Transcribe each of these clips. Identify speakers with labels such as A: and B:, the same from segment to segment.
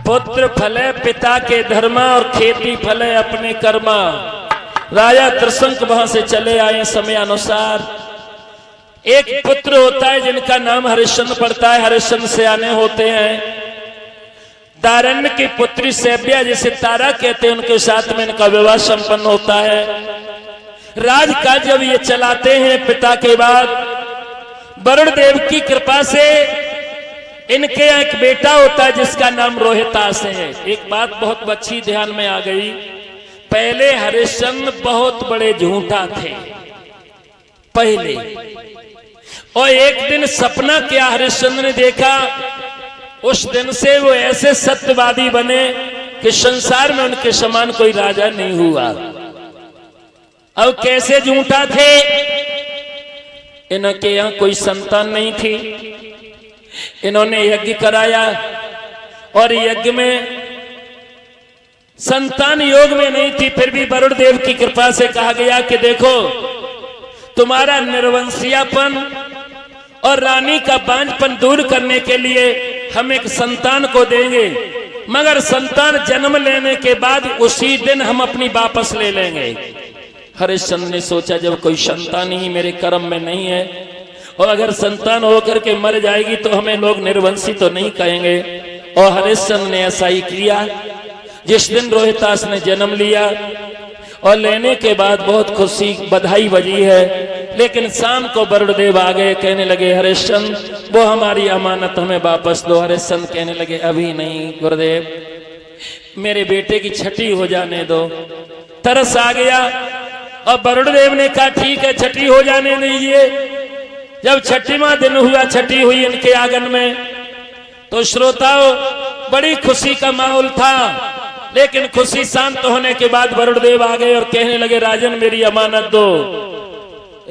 A: पुत्र फले पिता के धर्मा और खेती फले अपने कर्मा। राजा त्रिशंक वहां से चले आए समय अनुसार। एक पुत्र होता है जिनका नाम हरिश्चंद्र पड़ता है, हरिश्चंद्र से आने होते हैं। तारण्य की पुत्री सैव्या जिसे तारा कहते हैं, उनके साथ में इनका विवाह संपन्न होता है। राजकाज जब ये चलाते हैं पिता के बाद, वरुण देव की कृपा से इनके यहाँ एक बेटा होता है जिसका नाम रोहितास है। एक बात बहुत अच्छी ध्यान में आ गई, पहले हरिश्चंद्र बहुत बड़े झूठा थे पहले, और एक दिन सपना क्या हरिश्चंद्र ने देखा, उस दिन से वो ऐसे सत्यवादी बने कि संसार में उनके समान कोई राजा नहीं हुआ। अब कैसे झूठा थे, इनके यहाँ कोई संतान नहीं थी, इन्होंने यज्ञ कराया और यज्ञ में संतान योग में नहीं थी, फिर भी वरुण देव की कृपा से कहा गया कि देखो तुम्हारा निर्वंशियापन और रानी का बांझपन दूर करने के लिए हम एक संतान को देंगे, मगर संतान जन्म लेने के बाद उसी दिन हम अपनी वापस ले लेंगे। हरिश्चंद्र ने सोचा जब कोई संतान ही मेरे कर्म में नहीं है, और अगर संतान होकर के मर जाएगी तो हमें लोग निर्वंशी तो नहीं कहेंगे। और हरिश्चंद्र ने ऐसा ही किया। जिस दिन रोहितास ने जन्म लिया और लेने के बाद बहुत खुशी बधाई बजी है, लेकिन शाम को वरुण देव आ गए, कहने लगे हरिश्चंद्र वो हमारी अमानत हमें वापस दो। हरिश्चंद्र कहने लगे अभी नहीं गुरुदेव, मेरे बेटे की छठी हो जाने दो। तरस आ गया और वरुण देव ने कहा ठीक है छठी हो जाने दीजिए। जब छठीवां दिन हुआ, छठी हुई इनके आंगन में, तो श्रोताओं बड़ी खुशी का माहौल था। लेकिन खुशी शांत होने के बाद वरुण देव आ गए और कहने लगे राजन मेरी अमानत दो।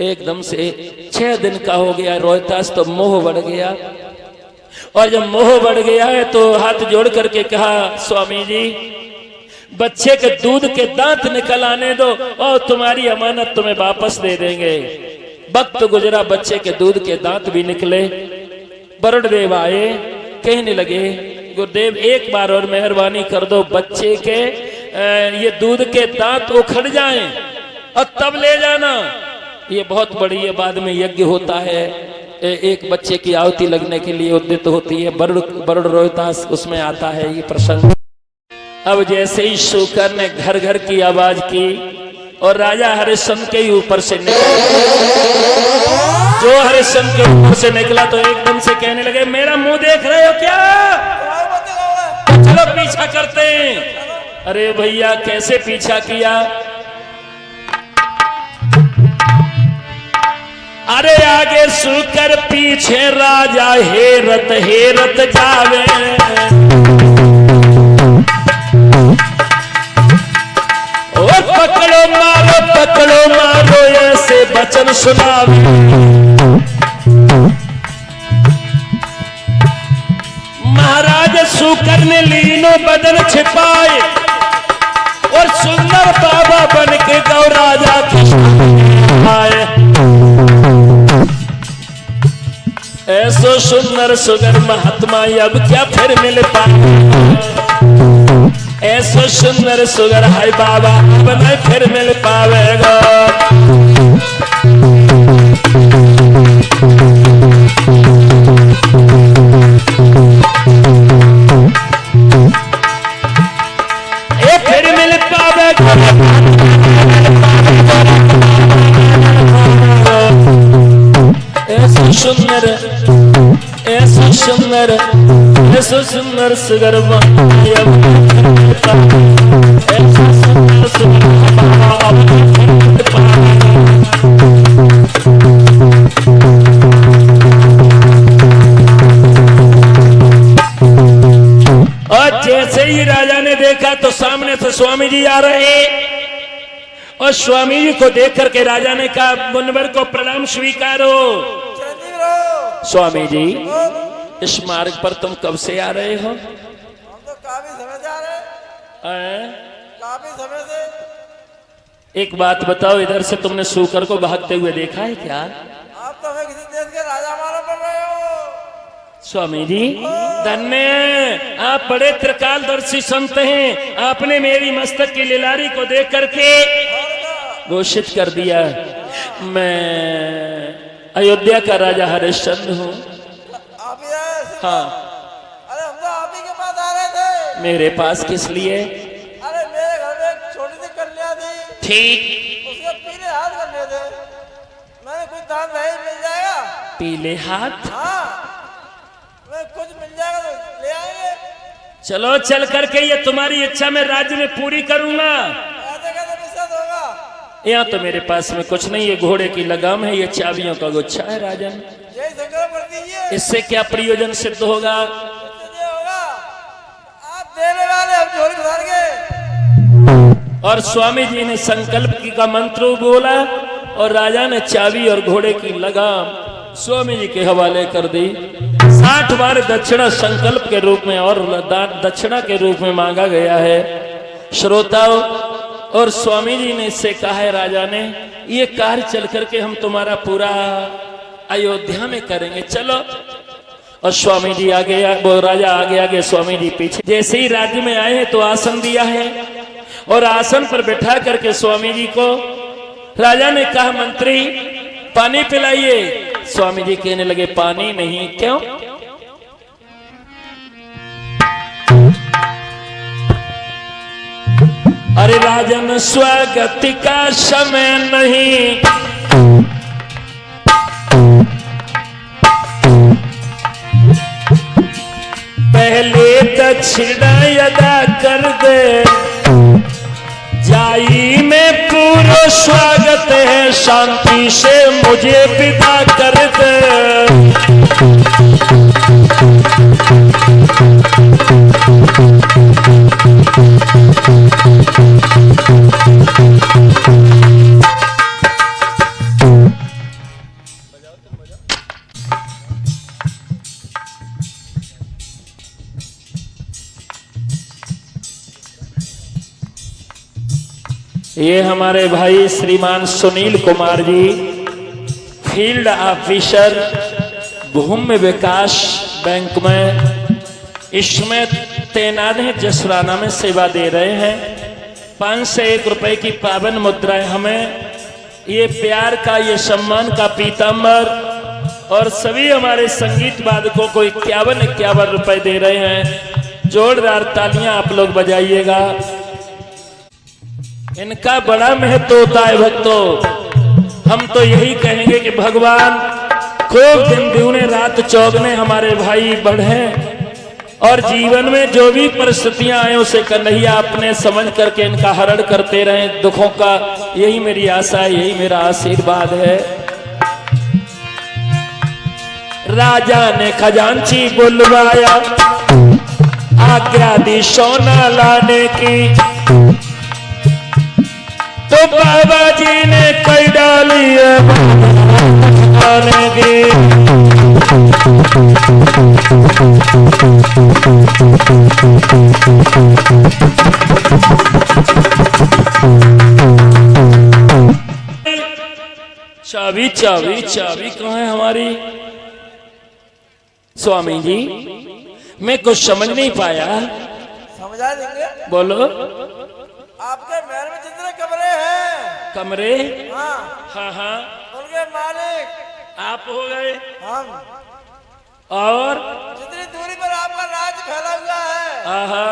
A: एकदम से 6 दिन का हो गया, रोहितास तो मोह बढ़ गया, और जब मोह बढ़ गया है तो हाथ जोड़ करके कहा स्वामी जी बच्चे के दूध के दांत निकल आने दो और तुम्हारी अमानत तुम्हें वापस दे देंगे। वक्त गुजरा, बच्चे के दूध के दांत भी निकले। वरुण देव आए, कहने लगे गुरुदेव एक बार और मेहरबानी कर दो, बच्चे के ये दूध के दांत उखड़ जाएं और तब ले जाना। ये बहुत बड़ी है, बाद में यज्ञ होता है, एक बच्चे की आहुति लगने के लिए उद्यत होती है। वरुण रोहितास उसमें आता है ये प्रसंग। अब जैसे ही शूकर ने घर घर की आवाज की और राजा हरिश्चंद्र के ऊपर से निकला, जो हरिश्चंद्र के ऊपर से निकला तो एकदम से कहने लगे मेरा मुंह देख रहे हो क्या, चलो पीछा करते हैं। अरे भैया कैसे पीछा किया, अरे आगे शूकर पीछे राजा हेरत हेरत जावे। और पकड़ो मारो ऐसे वचन सुनावे। महाराज शूकर ने लीनो बदन छिपाए और सुंदर बाबा बन के गौ राजा की आए। ऐसो सुंदर सुगर महात्मा अब क्या फिर मिल पाए, ऐसो सुंदर सुगर है बाबा अब नहीं फिर मिल पावेगा। ये फिर मिल पावेगा, ऐसो सुंदर ऐसो सुंदर ऐसो सुंदर सुगर और जैसे ही राजा ने देखा तो सामने से स्वामी जी आ रहे, और स्वामी जी को देख करके राजा ने कहा मुनिवर को प्रणाम स्वीकारो। स्वामी जी इस मार्ग पर तुम कब से आ रहे हो?
B: हम तो काफी समय से आ रहे हैं, काफी समय से।
A: एक बात बताओ, इधर से तुमने शूकर को भागते हुए देखा है क्या?
B: आप तो हमें किसी देश के राजा मालूम पड़ रहे हो।
A: स्वामी जी धन्य, आप बड़े त्रिकालदर्शी संत हैं। आपने मेरी मस्तक की लिलारी को देख करके घोषित कर दिया, मैं अयोध्या का राजा हरिश्चंद्र हूँ।
B: आप ही आए?
A: हाँ।
B: अरे हम तो आप ही के पास आ रहे थे।
A: मेरे पास किस लिए?
B: अरे मेरे घर में एक छोटी सी कन्या थी,
A: ठीक।
B: उसके पीले हाथ करने थे। मैंने कुछ दान नहीं मिल जाएगा?
A: पीले हाथ?
B: हाँ, मैं कुछ मिल जाएगा तो ले आएंगे।
A: चलो चल करके ये तुम्हारी इच्छा मैं राज्य में पूरी करूंगा।
B: ऐसे कैसे विश्वास होगा?
A: यहाँ तो मेरे पास में कुछ नहीं, ये घोड़े की लगाम है, ये चाबियों का गुच्छा है राजन।
B: यही संकल्प कर दीजिए।
A: इससे क्या प्रयोजन सिद्ध होगा?
B: इससे होगा आप देने वाले, हम झोली भर गए।
A: और स्वामी जी ने संकल्प की का मंत्र बोला और राजा ने चाबी और घोड़े की लगाम स्वामी जी के हवाले कर दी। 60 बार दक्षिणा संकल्प के रूप में और दक्षिणा के रूप में मांगा गया है श्रोताओं। और स्वामी जी ने इससे कहा है राजा ने, ये कार्य चल करके हम तुम्हारा पूरा अयोध्या में करेंगे, चलो। और स्वामी जी आगे, वो राजा आगे आगे, स्वामी जी पीछे। जैसे ही राज्य में आए हैं तो आसन दिया है और आसन पर बैठा करके स्वामी जी को राजा ने कहा, मंत्री पानी पिलाइए। स्वामी जी कहने लगे, पानी नहीं। क्यों? अरे राजन स्वागत का समय नहीं, पहले दक्षिणा अदा कर दे, जाई में पूरा स्वागत है, शांति से मुझे विदा कर दे। ये हमारे भाई श्रीमान सुनील कुमार जी, फील्ड ऑफिसर भूमि विकास बैंक में इसमें तैनात है, जसराना में सेवा दे रहे हैं। 5 से 1 रुपए की पावन मुद्राएं हमें ये प्यार का, ये सम्मान का पीताम्बर, और सभी हमारे संगीत वादकों को 51 रुपए दे रहे हैं। जोरदार तालियां आप लोग बजाइएगा। इनका बड़ा महत्व होता है भक्तों। हम तो यही कहेंगे कि भगवान खूब दिन दुगने रात चौगने हमारे भाई बढ़े और जीवन में जो भी परिस्थितियां आए उसे कन्हैया अपने समझ करके इनका हरण करते रहें दुखों का। यही मेरी आशा है, यही मेरा आशीर्वाद है। राजा ने खजांची बुलवाया, आज्ञा दी सोना लाने की, तो बाबा जी ने कई डाली आने की। चाबी चाबी चाबी कहाँ है हमारी? स्वामी जी मैं कुछ समझ नहीं पाया।
B: समझा देंगे।
A: बोलो।
B: आपके महल में जितने कमरे हैं,
A: कमरे?
B: हाँ
A: हाँ हाँ।
B: उनके मालिक
A: आप हो गए।
B: हम।
A: और
B: जितनी दूरी पर आपका राज फैला हुआ है,
A: आहा,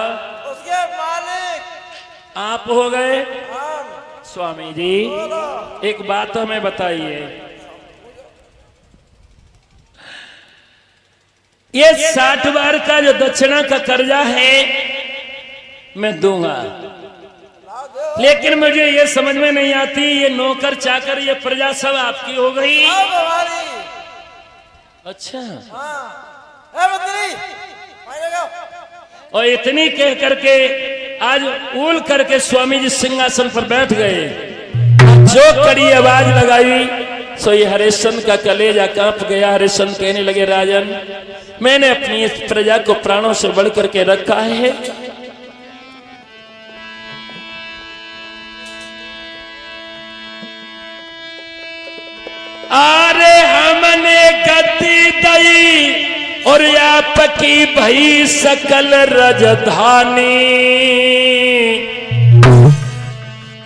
B: उसके मालिक
A: आप हो गए।
B: हम।
A: स्वामी जी एक बात हमें बताइए, ये 60 बार का जो दक्षिणा का कर्जा है मैं दूंगा, लेकिन मुझे ये समझ में नहीं आती, ये नौकर चाकर ये प्रजा सब आपकी हो गई?
B: हमारी।
A: अच्छा।
B: हाँ। मंत्री
A: और इतनी कह करके आज उल करके स्वामी जी सिंहासन पर बैठ गए। जो कड़ी आवाज लगाई सो ये हरिश्चंद्र का कलेजा कांप गया। हरिश्चंद्र कहने लगे, राजन मैंने अपनी इस प्रजा को प्राणों से बढ़ करके रखा है, अरे हमने गति दई और आपकी भई सकल राजधानी,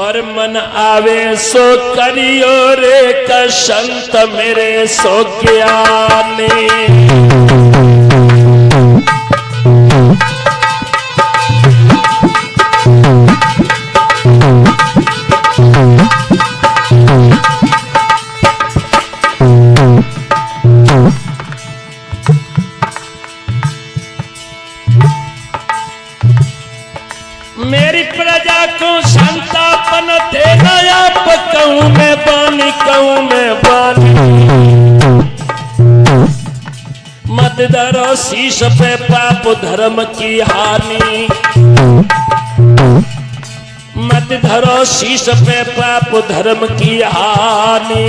A: और मन आवे सो करियो रे कसंत मेरे सो ज्ञानी। मेरी प्रजा को संतापन देना, आप कहूं मैं बानी, कहूं मैं बानी। मत धरो शीश पे पाप धर्म की हानि, मत धरो शीश पे पाप धर्म की हानि।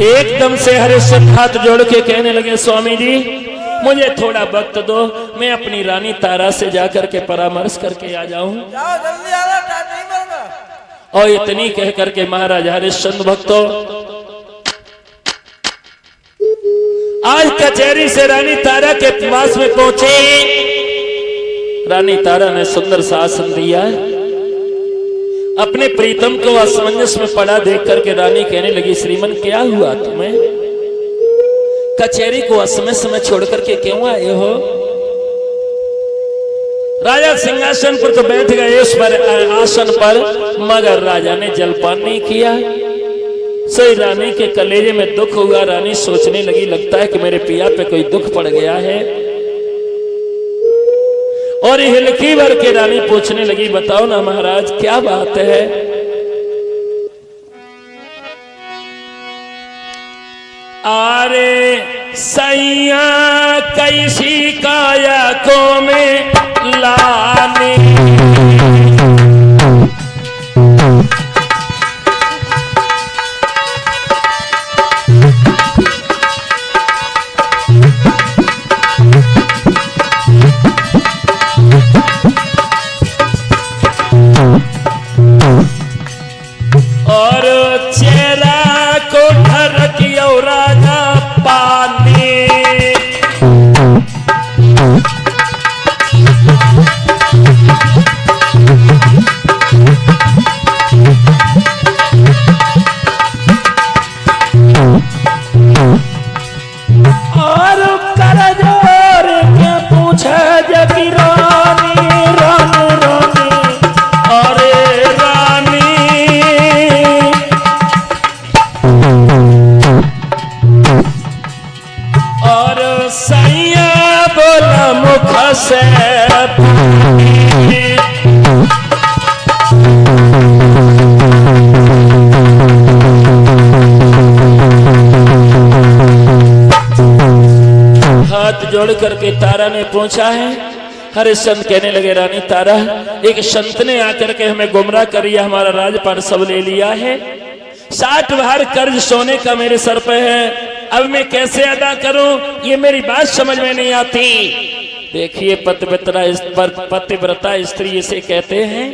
A: एकदम से हरिश्चंद्र हाथ जोड़ के कहने लगे, स्वामी जी मुझे थोड़ा वक्त दो, मैं अपनी रानी तारा से जाकर के परामर्श करके आ जाऊं।
B: जाओ जल्दी आ रहा, टाइम नहीं मरना।
A: और इतनी कह करके महाराज हरिश्चंद्र भक्तों आज कचहरी से रानी तारा के पास में पहुंचे। रानी तारा ने सुंदर सा आसन दिया, अपने प्रीतम को असमंजस में पड़ा देख करके रानी कहने लगी, श्रीमन क्या हुआ तुम्हें? कचहरी को असमय समय छोड़ करके क्यों आए हो? राजा सिंहासन पर तो बैठ गए उस पर आसन पर, मगर राजा ने जलपान नहीं किया। सही रानी के कलेजे में दुख हुआ। रानी सोचने लगी, लगता है कि मेरे पिया पे कोई दुख पड़ गया है। और हिलकी भर के रानी पूछने लगी, बताओ ना महाराज क्या बात है? आरे सैया कैसी काया को में लाने, और चेहरा को ढरकियो राजा पानी। और करजोर के पूछे जगी रानी, रानी रानी, अरे रानी। और सैया बोला मुख से हाथ जोड़ करके तारा ने पूछा है। हरिश्चंद्र कहने लगे, रानी तारा, एक संत ने आकर के हमें गुमराह कर दिया, हमारा राजपाट सब ले लिया है। 60 भार कर्ज सोने का मेरे सर पे है, अब मैं कैसे अदा करूं? ये मेरी बात समझ में नहीं आती। देखिए पतिव्रता स्त्री इसे कहते हैं।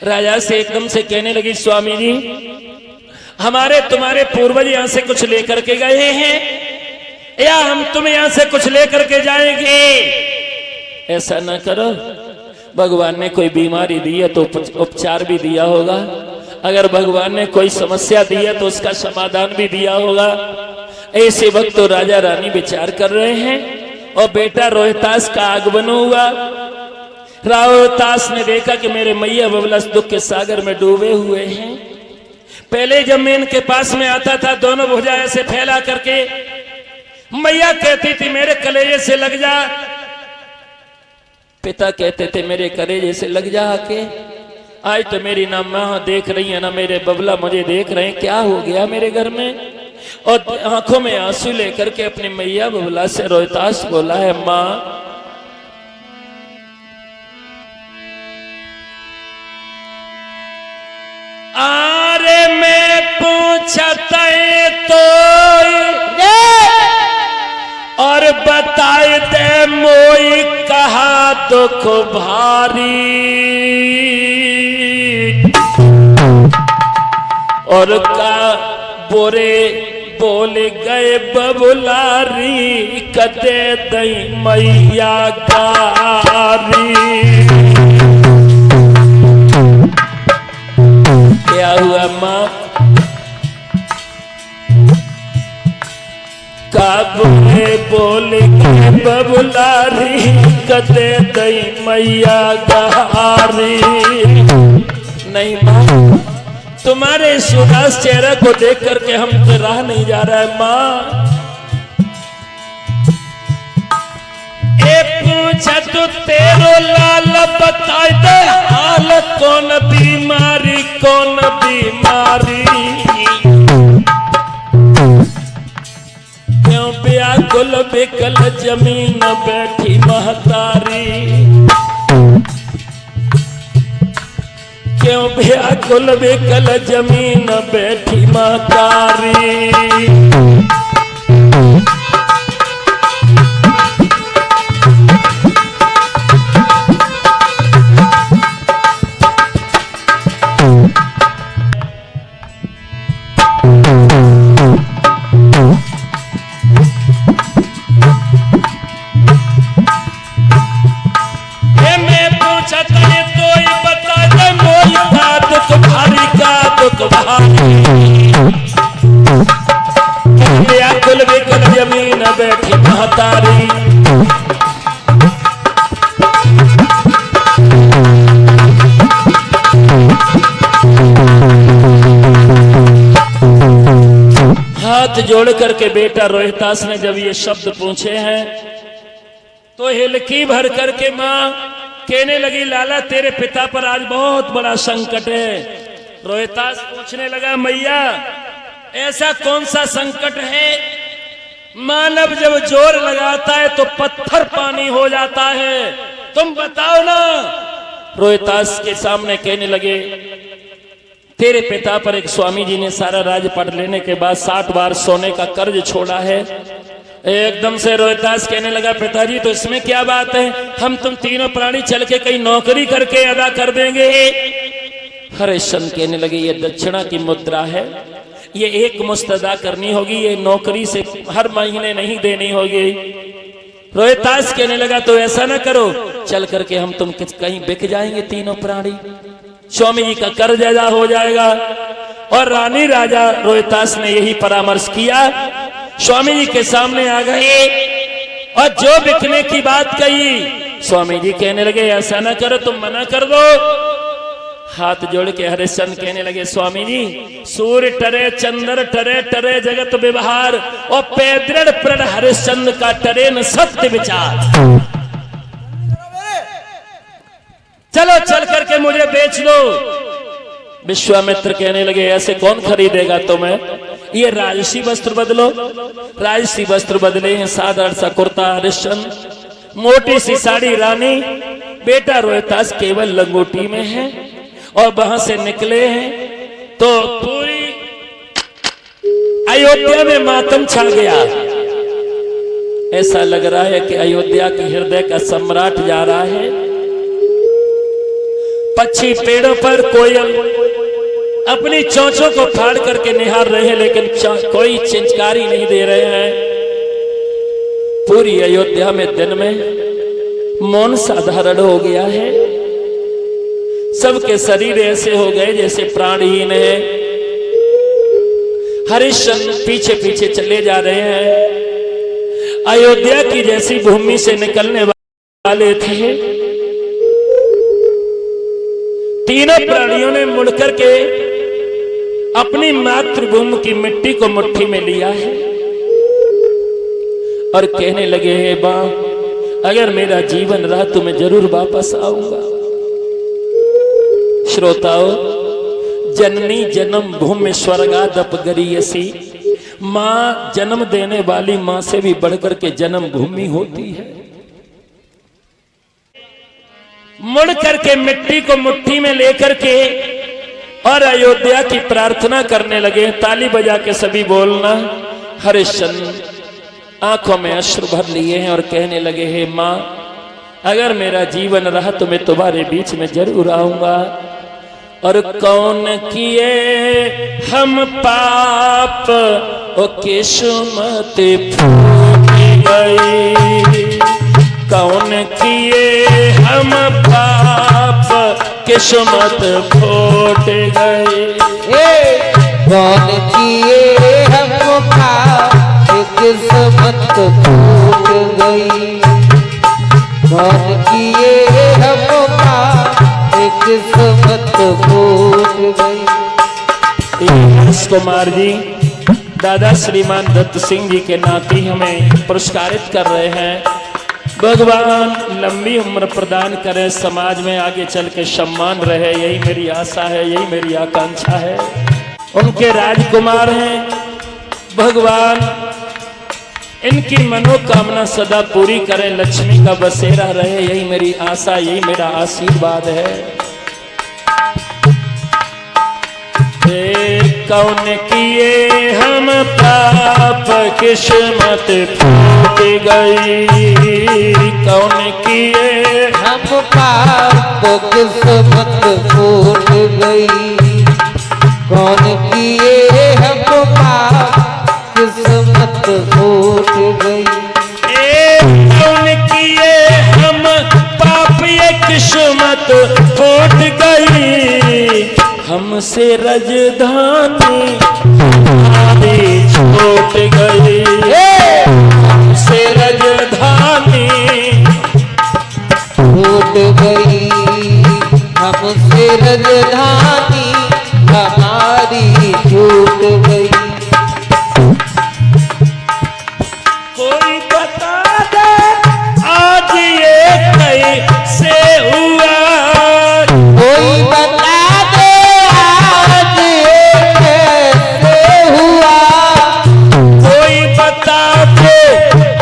A: राजा से एकदम से कहने लगी, स्वामी जी हमारे तुम्हारे पूर्वज यहां से कुछ लेकर के गए हैं, या हम तुम यहां से कुछ लेकर के जाएंगे? ऐसा ना करो, भगवान ने कोई बीमारी दी है तो उपचार भी दिया होगा, अगर भगवान ने कोई समस्या दी है तो उसका समाधान भी दिया होगा। ऐसे वक्त तो राजा रानी विचार कर रहे हैं और बेटा रोहितास का आगमन हुआ। रोहितास ने देखा कि मेरे मैया बबला दुख के सागर में डूबे हुए हैं। पहले जब मैं इनके पास में आता था, दोनों भुजा ऐसे फैला करके मैया कहती थी मेरे कलेजे से लग जा, पिता कहते थे मेरे कलेजे से लग जा आके। आज तो मेरी ना माँ देख रही है ना मेरे बबला मुझे देख रहे हैं, क्या हो गया मेरे घर में? और आंखों में आंसू लेकर के अपनी मैया बबला से रोहितास बोला है, माँ आरे मैं पूछता तो और बताए दे मोई कहा दुख भारी, और का बोरे बोल गए बबुलारी, कदे दई मैया गारी। क्या हुआ माँ? काबुले बोल गए बबुलारी, कदे दई मैया गारी। नहीं माँ, तुम्हारे इस उदास चेहरे को देख करके हम तो रहा नहीं जा रहा है माँ। पूछा तो तेरो लाल बताए दे हाल, कौन बीमारी कौन बीमारी। क्यों व्याकुल बेकल जमीन बैठी महतारी, क्यों व्याकुल बेकल जमीन बैठी महतारी। व्याकुल बेकल जमीन बैठी महतारी। हाथ जोड़ करके बेटा रोहितास ने जब ये शब्द पूछे हैं तो हिलकी भर करके माँ कहने लगी, लाला तेरे पिता पर आज बहुत बड़ा संकट है। रोहितास पूछने लगा, मैया ऐसा कौन सा संकट है? मानव जब जोर लगाता है तो पत्थर पानी हो जाता है, तुम बताओ ना। रोहितास के सामने कहने लगे, तेरे पिता पर एक स्वामी जी ने सारा राज पढ़ लेने के बाद 60 बार सोने का कर्ज छोड़ा है। एकदम से रोहितास कहने लगा, पिताजी तो इसमें क्या बात है, हम तुम तीनों प्राणी चल के कहीं नौकरी करके अदा कर देंगे। हरिश्चंद्र कहने लगे, ये दक्षिणा की मुद्रा है, ये एक मुश्त अदा करनी होगी, ये नौकरी से हर महीने नहीं देनी होगी। रोहितास कहने लगा, तो ऐसा ना करो, चल करके हम तुम कहीं बिक जाएंगे तीनों प्राणी, स्वामी जी का कर्ज अदा हो जाएगा। और रानी राजा रोहितास ने यही परामर्श किया, स्वामी जी के सामने आ गए और जो बिकने की बात कही, स्वामी जी कहने लगे, ऐसा ना करो, तुम मना कर दो। हाथ जोड़ के हरिश्चंद्र कहने लगे, स्वामी जी सूर्य टरे चंद्र टरे टरे जगत व्यवहार, और पैदृढ़ प्रण हरिश्चंद्र का टरे न सत्य विचार। चलो चल करके मुझे बेच दो। विश्वामित्र कहने लगे, ऐसे कौन खरीदेगा तुम्हें? ये राजसी वस्त्र बदलो। राजसी वस्त्र बदले हैं, साधारण सा कुर्ता हरिश्चंद्र, मोटी सी साड़ी रानी, बेटा रोहितास केवल लंगोटी में है। और वहां से निकले हैं तो पूरी अयोध्या में मातम छा गया। ऐसा लग रहा है कि अयोध्या के हृदय का सम्राट जा रहा है। पक्षी पेड़ों पर कोयल अपनी चोंचों को फाड़ करके निहार रहे हैं, लेकिन कोई चिंचकारी नहीं दे रहे हैं। पूरी अयोध्या में दिन में मौन साधारण हो गया है। सबके शरीर ऐसे हो गए जैसे प्राणहीन है। हरिश्चंद्र पीछे पीछे चले जा रहे हैं। अयोध्या की जैसी भूमि से निकलने वाले थे, तीनों प्राणियों ने मुड़कर के अपनी मातृभूमि की मिट्टी को मुट्ठी में लिया है और कहने लगे, हे बा, अगर मेरा जीवन रहा तो मैं जरूर वापस आऊंगा। श्रोताओं, जननी जन्म भूमि स्वर्गादप गरीयसी, मां जन्म देने वाली मां से भी बढ़कर के जन्म भूमि होती है। मुड़ करके मिट्टी को मुट्ठी में लेकर के और अयोध्या की प्रार्थना करने लगे। ताली बजा के सभी बोलना, हरिश्चंद्र आंखों में अश्रु भर लिए हैं और कहने लगे, हे माँ, अगर मेरा जीवन रहा तो मैं तुम्हारे बीच में जरूर आऊंगा। और कौन किए हम पाप, ओ किस्मत फूट गई। कौन किए हम पाप, किस्मत फूट गई।
C: कौन किए हम पाप, किस्मत फूट गई। कौन किए हम पाप, किस्मत फूट गई।
A: कुमार जी दादा श्रीमान दत्त सिंह जी के नाती हमें पुरस्कारित कर रहे हैं। भगवान लंबी उम्र प्रदान करे, समाज में आगे चल के सम्मान रहे, यही मेरी आशा है, यही मेरी आकांक्षा है। उनके राजकुमार हैं, भगवान इनकी मनोकामना सदा पूरी करे, लक्ष्मी का बसेरा रहे, यही मेरी आशा, यही मेरा आशीर्वाद है। कौन किए हम पाप, किस्मत फूट गई। कौन किए
C: हम पाप, किस्मत फूट गई। कौन किए हम पाप, किस्मत फूट गई।
A: कौन किए हम पाप, ये किस्मत फूट गई। हमसे रजधानी छूट गई। हमसे रजधानी
C: छूट गई। हमसे रजधानी हमारी छूट गई।
A: कोई बता दे आज ये कैसे हुआ।
C: कोई बता दे आज ये कैसे हुआ।
A: कोई बता दे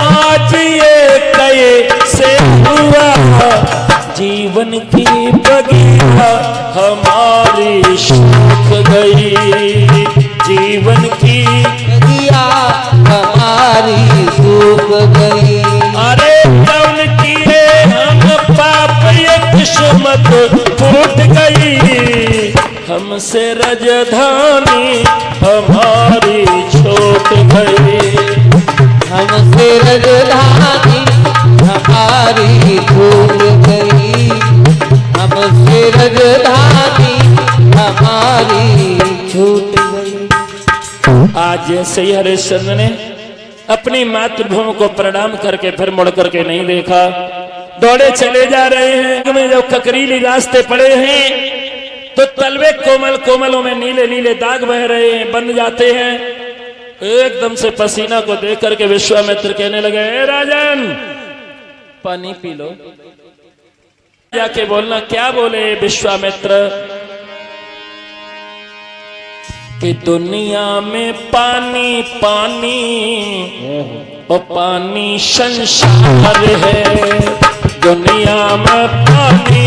A: आज ये कैसे हुआ। जीवन की बगिया हमारी सूख गई। जीवन की
C: बगिया हमारी सूख गई।
A: अरे कौन किए हम पाप, ये किस्मत फूट गई। हमसे रजधानी हमारी छूट गई।
C: हमसे रजधानी हमारी छूट गई। हमसे रजधानी हमारी छूट गई।
A: आज जैसे ही हरिश्चंद्र ने अपनी मातृभूमि को प्रणाम करके फिर मुड़ करके नहीं देखा, दौड़े चले जा रहे हैं। में जब ककरीली रास्ते पड़े हैं तो तलवे कोमल कोमलों में नीले नीले दाग बह रहे हैं, बन जाते हैं। एकदम से पसीना को देख करके विश्वामित्र कहने लगे, ए राजन पानी पी लो। जाके बोलना, क्या बोले विश्वामित्र कि दुनिया में पानी पानी और पानी संसार है। दुनिया में पानी